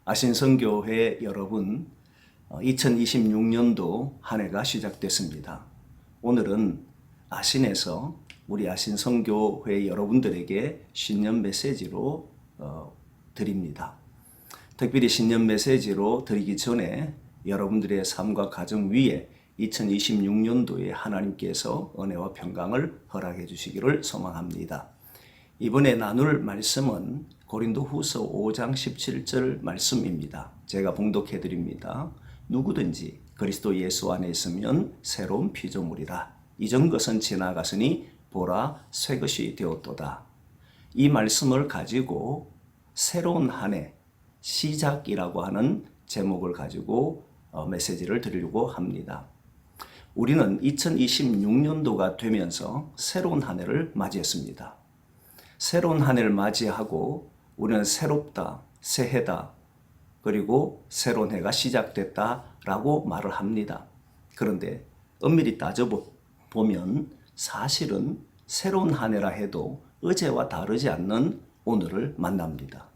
아신성교회 여러분, 2026년도 한 해가 시작됐습니다. 오늘은 아신에서 우리 아신성교회 여러분들에게 신년 메시지로 드립니다. 특별히 신년 메시지로 드리기 전에 여러분들의 삶과 가정 위에 2026년도에 하나님께서 은혜와 평강을 허락해 주시기를 소망합니다. 이번에 나눌 말씀은 고린도후서 5장 17절 말씀입니다. 제가 봉독해 드립니다. 누구든지 그리스도 예수 안에 있으면 새로운 피조물이라. 이전 것은 지나갔으니 보라 새 것이 되었도다. 이 말씀을 가지고 새로운 한 해 시작이라고 하는 제목을 가지고 메시지를 드리려고 합니다. 우리는 2026년도가 되면서 새로운 한 해를 맞이했습니다. 새로운 한 해를 맞이하고 우리는 새롭다, 새해다, 그리고 새로운 해가 시작됐다라고 말을 합니다. 그런데 엄밀히 따져보면 사실은 새로운 한 해라 해도 어제와 다르지 않는 오늘을 만납니다.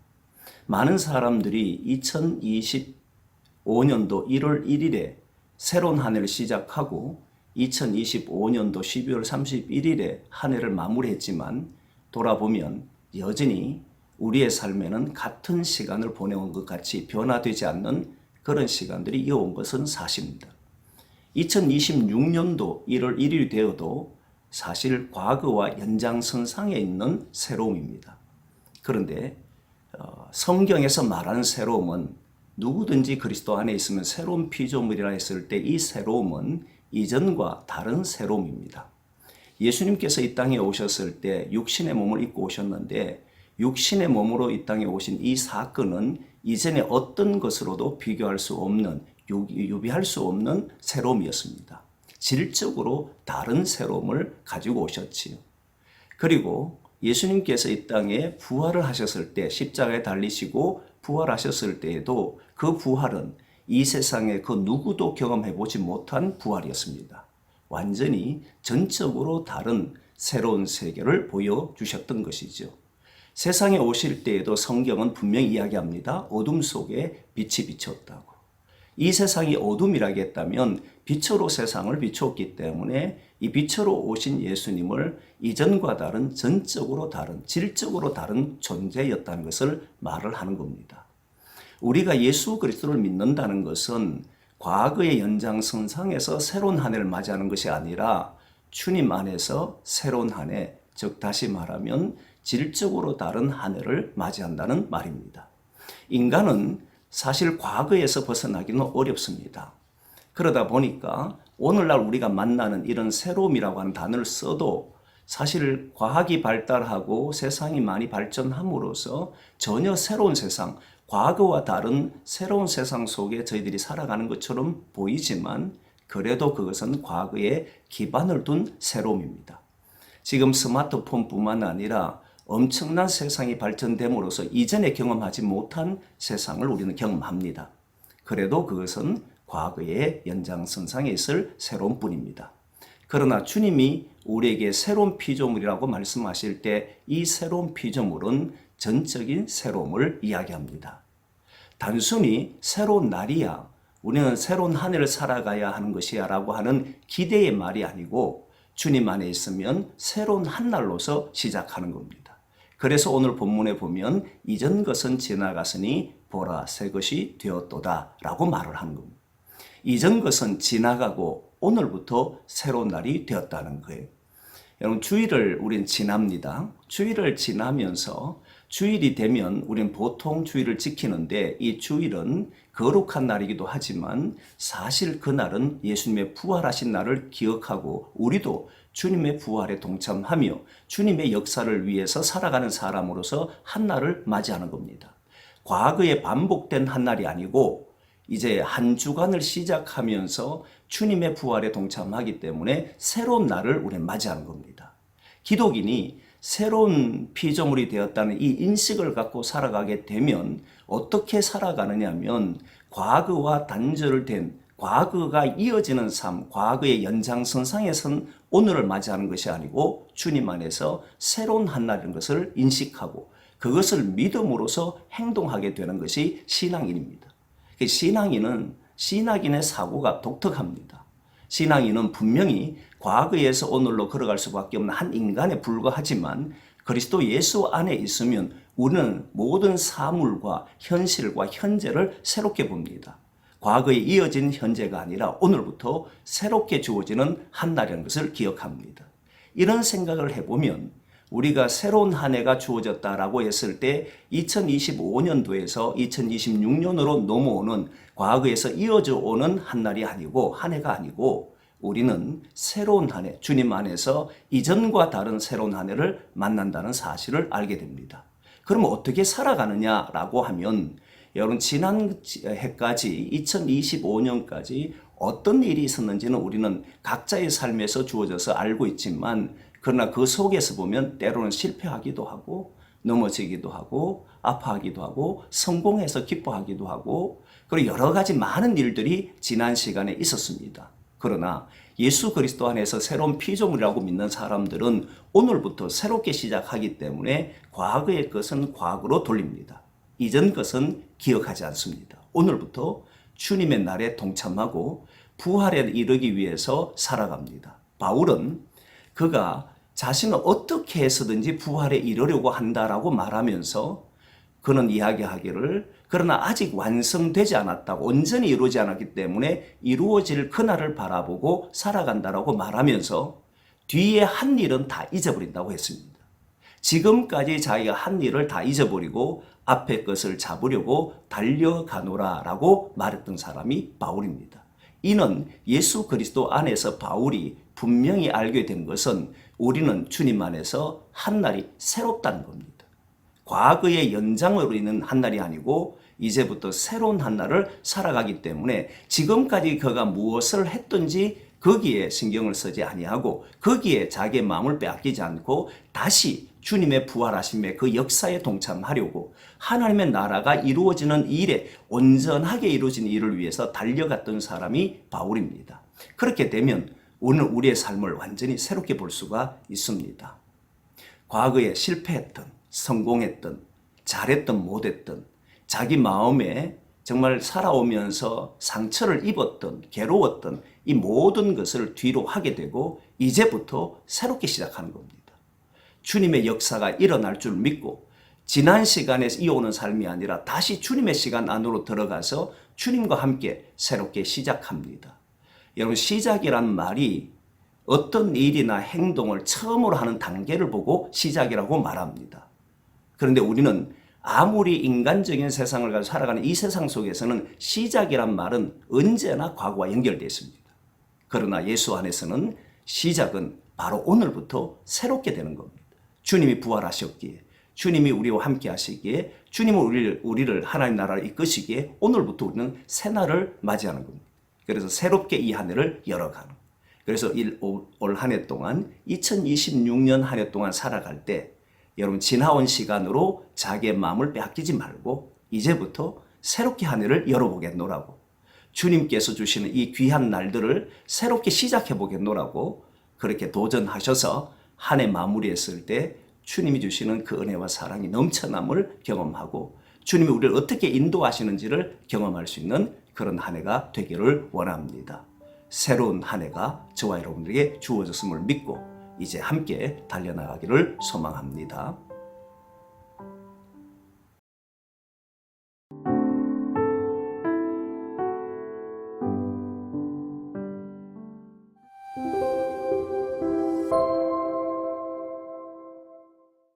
많은 사람들이 2025년도 1월 1일에 새로운 한 해를 시작하고 2025년도 12월 31일에 한 해를 마무리했지만 돌아보면 여전히 우리의 삶에는 같은 시간을 보내온 것 같이 변화되지 않는 그런 시간들이 이어온 것은 사실입니다. 2026년도 1월 1일이 되어도 사실 과거와 연장선상에 있는 새로움입니다. 그런데 성경에서 말하는 새로움은 누구든지 그리스도 안에 있으면 새로운 피조물이라 했을 때 이 새로움은 이전과 다른 새로움입니다. 예수님께서 이 땅에 오셨을 때 육신의 몸을 입고 오셨는데 육신의 몸으로 이 땅에 오신 이 사건은 이전에 어떤 것으로도 비교할 수 없는, 유비할 수 없는 새로움이었습니다. 질적으로 다른 새로움을 가지고 오셨지요. 그리고 예수님께서 이 땅에 부활을 하셨을 때 십자가에 달리시고 부활하셨을 때에도 그 부활은 이 세상에 그 누구도 경험해보지 못한 부활이었습니다. 완전히 전적으로 다른 새로운 세계를 보여주셨던 것이죠. 세상에 오실 때에도 성경은 분명히 이야기합니다. 어둠 속에 빛이 비쳤다고. 이 세상이 어둠이라겠다면 빛으로 세상을 비추었기 때문에 이 빛으로 오신 예수님을 이전과 다른 전적으로 다른 질적으로 다른 존재였다는 것을 말을 하는 겁니다. 우리가 예수 그리스도를 믿는다는 것은 과거의 연장선상에서 새로운 한 해를 맞이하는 것이 아니라 주님 안에서 새로운 한 해, 즉 다시 말하면 질적으로 다른 한 해를 맞이한다는 말입니다. 인간은 사실 과거에서 벗어나기는 어렵습니다. 그러다 보니까 오늘날 우리가 만나는 이런 새로움이라고 하는 단어를 써도 사실 과학이 발달하고 세상이 많이 발전함으로써 전혀 새로운 세상, 과거와 다른 새로운 세상 속에 저희들이 살아가는 것처럼 보이지만 그래도 그것은 과거에 기반을 둔 새로움입니다. 지금 스마트폰뿐만 아니라 엄청난 세상이 발전됨으로써 이전에 경험하지 못한 세상을 우리는 경험합니다. 그래도 그것은 과거의 연장선상에 있을 새로움뿐입니다. 그러나 주님이 우리에게 새로운 피조물이라고 말씀하실 때 이 새로운 피조물은 전적인 새로움을 이야기합니다. 단순히 새로운 날이야, 우리는 새로운 한 해를 살아가야 하는 것이야 라고 하는 기대의 말이 아니고 주님 안에 있으면 새로운 한 날로서 시작하는 겁니다. 그래서 오늘 본문에 보면 이전 것은 지나갔으니 보라 새 것이 되었도다 라고 말을 하는 겁니다. 이전 것은 지나가고 오늘부터 새로운 날이 되었다는 거예요. 여러분 주일을 우린 지납니다. 주일을 지나면서 주일이 되면 우린 보통 주일을 지키는데 이 주일은 거룩한 날이기도 하지만 사실 그날은 예수님의 부활하신 날을 기억하고 우리도 주님의 부활에 동참하며 주님의 역사를 위해서 살아가는 사람으로서 한 날을 맞이하는 겁니다. 과거에 반복된 한 날이 아니고 이제 한 주간을 시작하면서 주님의 부활에 동참하기 때문에 새로운 날을 우리는 맞이하는 겁니다. 기독인이 새로운 피조물이 되었다는 이 인식을 갖고 살아가게 되면 어떻게 살아가느냐 하면 과거와 단절된 과거가 이어지는 삶, 과거의 연장선상에선 오늘을 맞이하는 것이 아니고 주님 안에서 새로운 한날인 것을 인식하고 그것을 믿음으로써 행동하게 되는 것이 신앙인입니다. 신앙인의 사고가 독특합니다. 신앙인은 분명히 과거에서 오늘로 걸어갈 수밖에 없는 한 인간에 불과하지만 그리스도 예수 안에 있으면 우리는 모든 사물과 현실과 현재를 새롭게 봅니다. 과거에 이어진 현재가 아니라 오늘부터 새롭게 주어지는 한날이라는 것을 기억합니다. 이런 생각을 해보면 우리가 새로운 한 해가 주어졌다라고 했을 때 2025년도에서 2026년으로 넘어오는 과거에서 이어져 오는 한날이 아니고 한 해가 아니고 우리는 새로운 한 해, 주님 안에서 이전과 다른 새로운 한 해를 만난다는 사실을 알게 됩니다. 그럼 어떻게 살아가느냐라고 하면 여러분 지난 해까지 2025년까지 어떤 일이 있었는지는 우리는 각자의 삶에서 주어져서 알고 있지만 그러나 그 속에서 보면 때로는 실패하기도 하고 넘어지기도 하고 아파하기도 하고 성공해서 기뻐하기도 하고 그리고 여러 가지 많은 일들이 지난 시간에 있었습니다. 그러나 예수 그리스도 안에서 새로운 피조물이라고 믿는 사람들은 오늘부터 새롭게 시작하기 때문에 과거의 것은 과거로 돌립니다. 이전 것은 기억하지 않습니다. 오늘부터 주님의 날에 동참하고 부활에 이르기 위해서 살아갑니다. 바울은 그가 자신은 어떻게 해서든지 부활에 이르려고 한다라고 말하면서 그는 이야기하기를 그러나 아직 완성되지 않았다고 온전히 이루어지지 않았기 때문에 이루어질 그날을 바라보고 살아간다라고 말하면서 뒤에 한 일은 다 잊어버린다고 했습니다. 지금까지 자기가 한 일을 다 잊어버리고 앞에 것을 잡으려고 달려가노라라고 말했던 사람이 바울입니다. 이는 예수 그리스도 안에서 바울이 분명히 알게 된 것은 우리는 주님 안에서 한날이 새롭다는 겁니다. 과거의 연장으로 있는 한날이 아니고 이제부터 새로운 한날을 살아가기 때문에 지금까지 그가 무엇을 했든지 거기에 신경을 쓰지 아니하고 거기에 자기의 마음을 빼앗기지 않고 다시 주님의 부활하심의 그 역사에 동참하려고 하나님의 나라가 이루어지는 일에 온전하게 이루어진 일을 위해서 달려갔던 사람이 바울입니다. 그렇게 되면 오늘 우리의 삶을 완전히 새롭게 볼 수가 있습니다. 과거에 실패했던, 성공했던, 잘했던, 못했던, 자기 마음에 정말 살아오면서 상처를 입었던, 괴로웠던 이 모든 것을 뒤로 하게 되고 이제부터 새롭게 시작하는 겁니다. 주님의 역사가 일어날 줄 믿고 지난 시간에 이어오는 삶이 아니라 다시 주님의 시간 안으로 들어가서 주님과 함께 새롭게 시작합니다. 여러분 시작이란 말이 어떤 일이나 행동을 처음으로 하는 단계를 보고 시작이라고 말합니다. 그런데 우리는 아무리 인간적인 세상을 가지고 살아가는 이 세상 속에서는 시작이란 말은 언제나 과거와 연결되어 있습니다. 그러나 예수 안에서는 시작은 바로 오늘부터 새롭게 되는 겁니다. 주님이 부활하셨기에 주님이 우리와 함께 하시기에 주님은 우리를 하나님 나라를 이끄시기에 오늘부터 우리는 새날을 맞이하는 겁니다. 그래서 새롭게 이 한 해를 열어가는 거예요. 그래서 올 한 해 동안 2026년 한 해 동안 살아갈 때 여러분 지나온 시간으로 자기의 마음을 빼앗기지 말고 이제부터 새롭게 한 해를 열어보겠노라고 주님께서 주시는 이 귀한 날들을 새롭게 시작해보겠노라고 그렇게 도전하셔서 한 해 마무리했을 때 주님이 주시는 그 은혜와 사랑이 넘쳐남을 경험하고 주님이 우리를 어떻게 인도하시는지를 경험할 수 있는 그런 한 해가 되기를 원합니다. 새로운 한 해가 저와 여러분들에게 주어졌음을 믿고 이제 함께 달려나가기를 소망합니다.